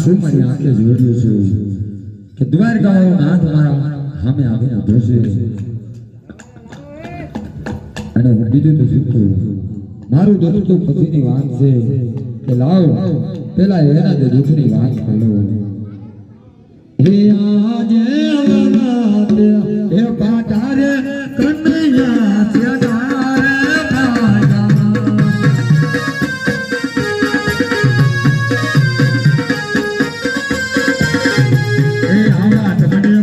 શું મારી આંખે જોયું છે કે દ્વારકાનો નાથ મારા સામે આવીને બેસે અને હું બીજું તો શું કહું મારું દુઃખ તો પતિની વાત છે કે લાવ પેલા એના જે દુઃખની વાત કરો હે આજે અવનાત હે પાટારે કનૈયા ત્યાગારે ભાયા હે આવા